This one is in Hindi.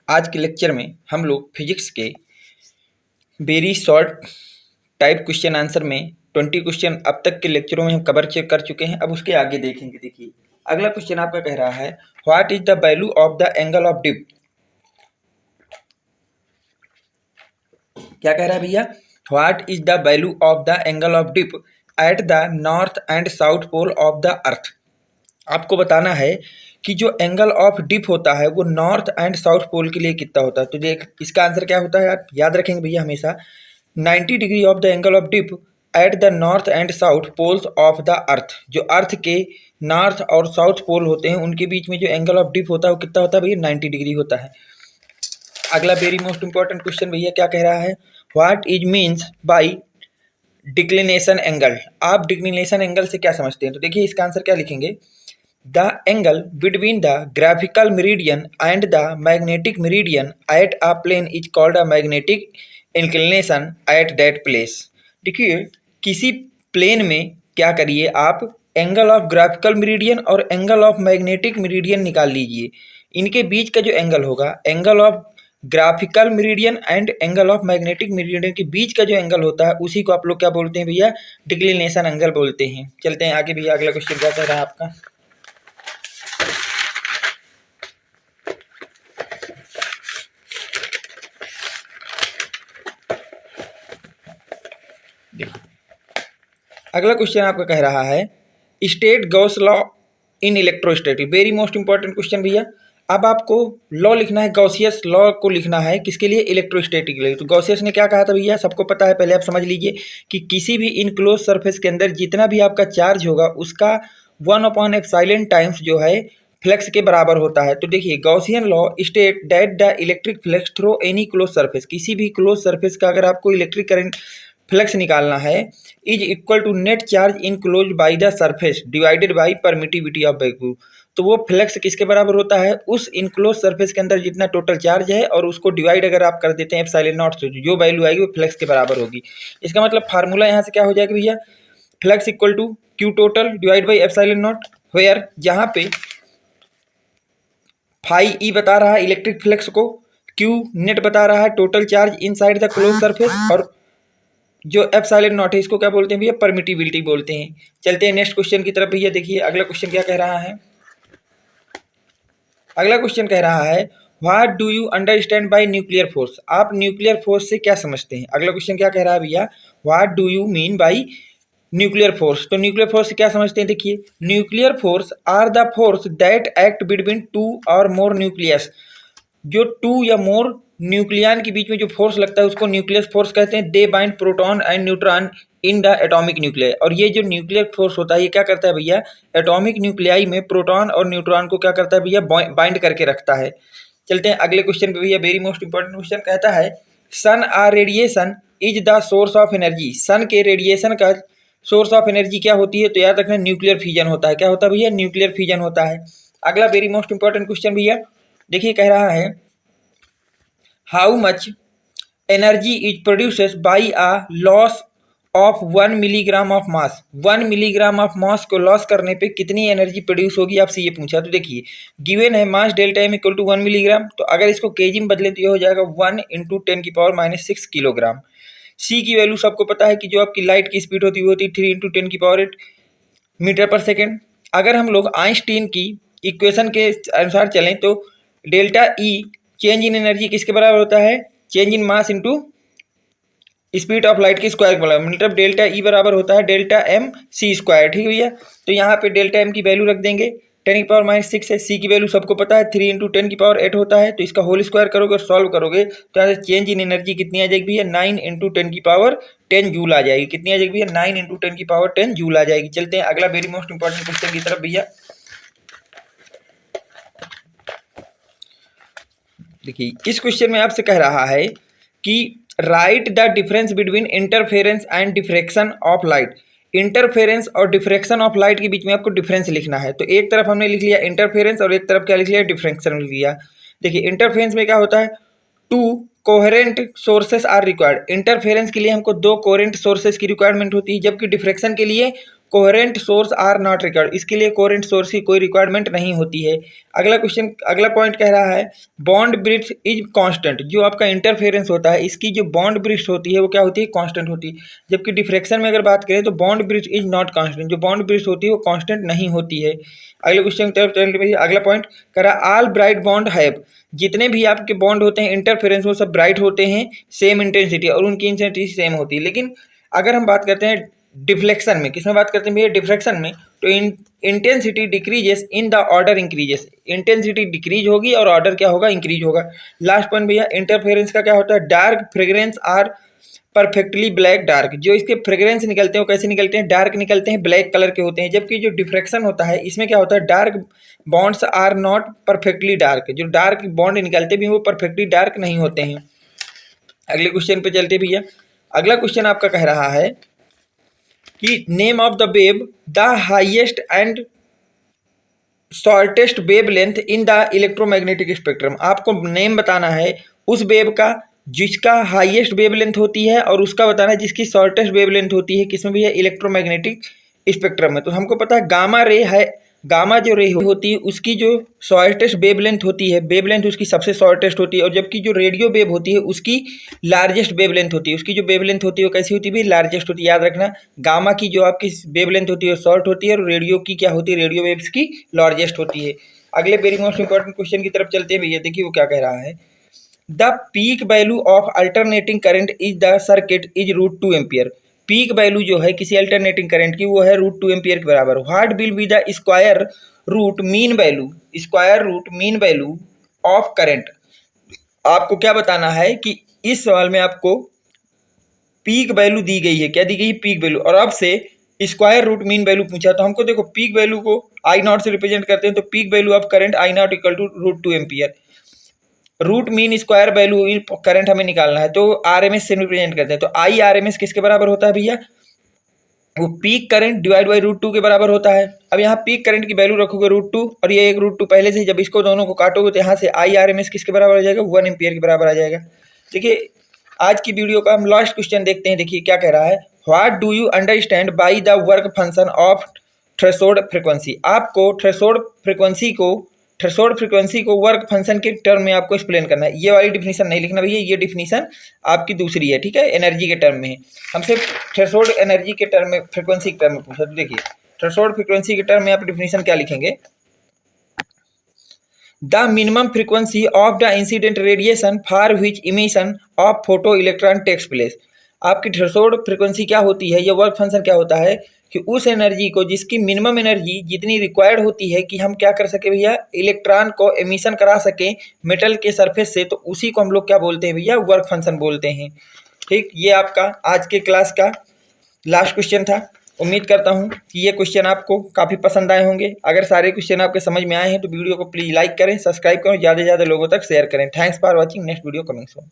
आज के लेक्चर में हम लोग फिजिक्स के very short type question answer में 20 क्वेश्चन अब तक के लेक्चरों में हम कवर कर चुके हैं। अब उसके आगे देखेंगे। देखिए अगला क्वेश्चन आपका कह रहा है what is the value of the angle of dip. क्या कह रहा है भैया? What is the value of the angle of dip at the north and south pole of the earth. आपको बताना है कि जो एंगल ऑफ डिप होता है वो नॉर्थ एंड साउथ पोल के लिए कितना होता है। तो देख इसका आंसर क्या होता है, आप याद रखेंगे भैया हमेशा 90 degree of the angle of dip at the north and south poles of the earth. जो अर्थ के नॉर्थ और साउथ पोल होते हैं उनके बीच में जो एंगल ऑफ डिप होता है वो कितना होता है भैया? 90 डिग्री होता है। अगला वेरी मोस्ट इंपॉर्टेंट क्वेश्चन भैया क्या कह रहा है, what is means by declination angle. आप डिक्लिनेशन एंगल से क्या समझते हैं? तो देखिए इसका आंसर क्या लिखेंगे, the angle between the graphical meridian and the magnetic meridian at a plane is called a magnetic inclination at that place। देखिए किसी प्लेन में क्या करिए आप, एंगल ऑफ ग्राफिकल मेरिडियन और एंगल ऑफ मैग्नेटिक मेरिडियन निकाल लीजिए। इनके बीच का जो एंगल होगा, angle of graphical meridian and angle of magnetic meridian के बीच का जो एंगल होता है उसी को आप लोग क्या बोलते हैं भैया? डिक्लिनेशन एंगल बोलते हैं। चलते हैं आगे भैया, अगला क्वेश्चन क्या कह रहा है आपका। अगला क्वेश्चन आपका कह रहा है state Gauss law in electrostatic. Very most important question भैया। अब आपको लॉ लिखना है, गॉसियस लॉ को लिखना है किसके लिए? इलेक्ट्रोस्टैटिक के लिए। तो गॉसियस ने क्या कहा था भैया? सबको पता है, पहले आप समझ लीजिए कि किसी भी इनक्लोज सरफेस के अंदर जितना भी आपका चार्ज होगा उसका 1/एप्सिलॉन टाइम्स जो है फ्लक्स के बराबर होता है। तो देखिए Gaussian law state that the electric flux through any close surface, किसी भी क्लोज सरफेस का अगर आपको इलेक्ट्रिक करंट फ्लक्स निकालना है, is equal to net charge enclose by the surface divided by permittivity of vacuum. तो वो फ्लक्स किसके बराबर होता है? उस इनक्लोज सरफेस के अंदर जितना टोटल चार्ज है और उसको डिवाइड अगर आप कर देते हैं एप्सिलॉन नॉट से, जो वैल्यू आएगी वो फ्लक्स के बराबर होगी। इसका मतलब फार्मूला यहाँ से क्या हो जाएगा भैया? Flux equal to Q total divide by epsilon naught, where जहाँ पे फाई ई बता रहा है इलेक्ट्रिक फ्लक्स को, क्यू नेट बता रहा है total charge inside the close surface, और जो एप्सिलॉन नॉट है इसको क्या बोलते हैं भैया? परमिटिविटी बोलते हैं। चलते हैं नेक्स्ट क्वेश्चन की तरफ भैया। देखिए अगला क्वेश्चन क्या कह रहा है। अगला क्वेश्चन कह रहा है what do you understand by nuclear force. आप न्यूक्लियर फोर्स से क्या समझते हैं? अगला क्वेश्चन क्या कह रहा है भैया, what do you mean by nuclear force. तो न्यूक्लियर फोर्स से क्या समझते हैं? देखिए nuclear force are the force that act between two और मोर न्यूक्लियस। जो टू या मोर न्यूक्लियन के बीच में जो फोर्स लगता है उसको न्यूक्लियस फोर्स कहते हैं। दे bind proton and neutron in the atomic nuclear. और ये जो न्यूक्लियर फोर्स होता है ये क्या करता है भैया? एटॉमिक न्यूक्लियाई में प्रोटॉन और न्यूट्रॉन को क्या करता है भैया? बाइंड करके रखता है। चलते हैं अगले क्वेश्चन पे भैया। वेरी मोस्ट इंपॉर्टेंट क्वेश्चन कहता है sun or radiation is the source of energy. Sun के रेडिएशन का सोर्स ऑफ एनर्जी क्या होती है? तो याद रखना न्यूक्लियर फ्यूजन होता है। क्या होता है भैया? न्यूक्लियर फ्यूजन होता है। अगला वेरी मोस्ट इंपॉर्टेंट क्वेश्चन भैया देखिए कह रहा है how much energy is produces by a loss of 1 milligram of mass. 1 milligram of mass को लॉस करने पे कितनी एनर्जी प्रोड्यूस होगी, आपसे ये पूछा। तो देखिए गिवन है mass delta M equal to 1 milligram, तो अगर इसको केजी में बदलें तो ये हो जाएगा 1 × 10⁻⁻⁶ किलोग्राम। सी की वैल्यू सबको पता है कि जो आपकी लाइट की स्पीड होती है वो होती है 3 × 10⁸ मीटर पर सेकेंड। अगर हम लोग आइंस्टीन की इक्वेशन के अनुसार चलें तो delta E change in energy किसके बराबर होता है? Change in mass into speed of light के स्क्वायर के बराबर, मतलब डेल्टा ई बराबर होता है डेल्टा एम सी स्क्वायर। ठीक है भैया, तो यहाँ पे डेल्टा एम की वैल्यू रख देंगे 10⁻⁻⁶ है। सी की वैल्यू सबको पता है 3 × 10⁸ होता है, तो इसका होल स्क्वायर करोगे और सॉल्व करोगे तो यहाँ से चेंज इन एनर्जी कितनी आ जाएगी भैया? 9 × 10⁻10 जूल आ जाएगी। कितनी आ जाएगी भैया? 9 × 10⁻10 जूल आ जाएगी। चलते हैं अगला वेरी मोस्ट इंपॉर्टेंट क्वेश्चन की तरफ भैया। देखिए इस क्वेश्चन में आपसे कह रहा है कि right the difference between interference and diffraction of light. Interference और डिफ्रेक्शन ऑफ लाइट के बीच में आपको डिफरेंस लिखना है। तो एक तरफ हमने लिख लिया इंटरफेरेंस और एक तरफ क्या लिख लिया? डिफ्रेक्शन लिख लिया। देखिए इंटरफेरेंस में क्या होता है, two coherent sources are required. Interference के लिए हमको 2 कोहेरेंट सोर्सेस की रिक्वायरमेंट होती है, जबकि डिफ्रेक्शन के लिए coherent source are not required, इसके लिए कोहेरेंट सोर्स की कोई रिक्वायरमेंट नहीं होती है। अगला पॉइंट कह रहा है बॉन्ड ब्रिथ इज कांस्टेंट, जो आपका इंटरफेरेंस होता है इसकी जो बॉन्ड ब्रिथ होती है वो क्या होती है, कांस्टेंट होती है। जबकि डिफ्रेक्शन में अगर बात करें तो band breadth is not constant, जो बॉन्ड ब्रिथ होती है वो कांस्टेंट नहीं होती है। अगले क्वेश्चन की तरफ चलते हैं। अगला पॉइंट कह रहा है ऑल ब्राइट बॉन्ड हैव, जितने भी आपके बॉन्ड होते हैं इंटरफेरेंस वो सब ब्राइट होते हैं, सेम इंटेंसिटी, और उनकी इंटेंसिटी सेम होती है। लेकिन अगर हम बात करते हैं डिफ्लेक्शन में, किसमें बात करते हैं भैया, डिफ्रेक्शन में, तो intensity decreases in the order increases, intensity decrease होगी और ऑर्डर क्या होगा, इंक्रीज होगा। लास्ट पॉइंट भैया इंटरफेरेंस का क्या होता है, dark fringes are perfectly black dark, जो इसके फ्रेग्रेंस निकलते हैं वो कैसे निकलते हैं, डार्क निकलते हैं, ब्लैक कलर के होते हैं। जबकि जो डिफ्रेक्शन होता है इसमें क्या होता है, dark bands are not perfectly dark, जो डार्क बॉन्ड निकलते भी वो परफेक्टली डार्क नहीं होते हैं। अगले क्वेश्चन पे चलते भैया। अगला क्वेश्चन आपका कह रहा है कि name of the wave the highest and shortest wave length in the electromagnetic spectrum, आपको नेम बताना है उस वेव का जिसका हाईएस्ट वेव लेंथ होती है और उसका बताना है जिसकी शॉर्टेस्ट वेव लेंथ होती है, किसमें भी है, इलेक्ट्रोमैग्नेटिक स्पेक्ट्रम में। तो हमको पता है गामा रे है, गामा जो रे होती है उसकी जो शॉर्टेस्ट वेव लेंथ होती है, वेव लेंथ उसकी सबसे शॉर्टेस्ट होती है, और जबकि जो रेडियो वेव होती है उसकी लार्जेस्ट वेव लेंथ होती है, उसकी जो वेव लेंथ होती है वो कैसी होती है, लार्जेस्ट होती है। याद रखना, गामा की जो आपकी वेव लेंथ होती है वो शॉर्ट होती है और रेडियो की क्या होती है, रेडियो वेव्स की लार्जेस्ट होती है। अगले वेरी मोस्ट इंपॉर्टेंट क्वेश्चन की तरफ चलते हैं भैया। देखिए वो क्या कह रहा है, the peak value of alternating current is the circuit is √2 ampere, peak value जो है किसी अल्टरनेटिंग करंट की वो है √2 एम्पियर के बराबर। What will be the square root mean value, square root mean value of current, आपको क्या बताना है कि इस सवाल में आपको पीक वैल्यू दी गई है, क्या दी गई है, पीक वैल्यू, और अब से स्क्वायर रूट मीन वैल्यू पूछा। तो हमको देखो पीक वैल्यू को आई नॉट से रिप्रेजेंट करते हैं, तो peak value of current I naught equal to √2 ampere, root mean square value current हमें निकालना है तो आरएमएस से रिप्रेजेंट करते हैं। तो आई आरएमएस किसके बराबर होता है भैया, वो पीक करंट डिवाइड बाई √2 के बराबर होता है। अब यहाँ पीक करंट की वैल्यू रखोगे √2 और ये एक √2 पहले से, जब इसको दोनों को काटोगे तो यहाँ से आई आरएमएस किसके बराबर आ जाएगा, 1 एम्पियर के बराबर आ जाएगा। देखिए आज की वीडियो का हम लास्ट क्वेश्चन देखते हैं। देखिए क्या कह रहा है, what do you understand by the work function of threshold frequency, आपको थ्रेशोल्ड फ्रीक्वेंसी को वर्क फंक्शन के टर्म में आपको एक्सप्लेन करना है। ये वाली डिफिनीशन नहीं लिखना भैया, ये डिफिनीशन आपकी दूसरी है, ठीक है, एनर्जी के टर्म में है। हमसे थ्रेशोल्ड एनर्जी के टर्म में, फ्रीक्वेंसी के टर्म में पूछा। तो देखिए थ्रेशोल्ड फ्रीक्वेंसी के टर्म में आप डिफिनीशन क्या लिखेंगे, the minimum frequency of the incident radiation for which emission of photo electron takes place, आपकी थ्रेशोल्ड फ्रीक्वेंसी क्या होती है, ये वर्क फंक्शन क्या होता है कि उस एनर्जी को जिसकी मिनिमम एनर्जी जितनी रिक्वायर्ड होती है कि हम क्या कर सके भैया, इलेक्ट्रॉन को एमिशन करा सके मेटल के सरफेस से, तो उसी को हम लोग क्या बोलते हैं भैया, वर्क फंक्शन बोलते हैं। ठीक, ये आपका आज के क्लास का लास्ट क्वेश्चन था। उम्मीद करता हूँ कि ये क्वेश्चन आपको काफ़ी पसंद आए होंगे। अगर सारे क्वेश्चन आपके समझ में आए हैं तो वीडियो को प्लीज़ लाइक करें, सब्सक्राइब करें, ज़्यादा से ज़्यादा लोगों तक शेयर करें। Thanks for watching, next video coming soon.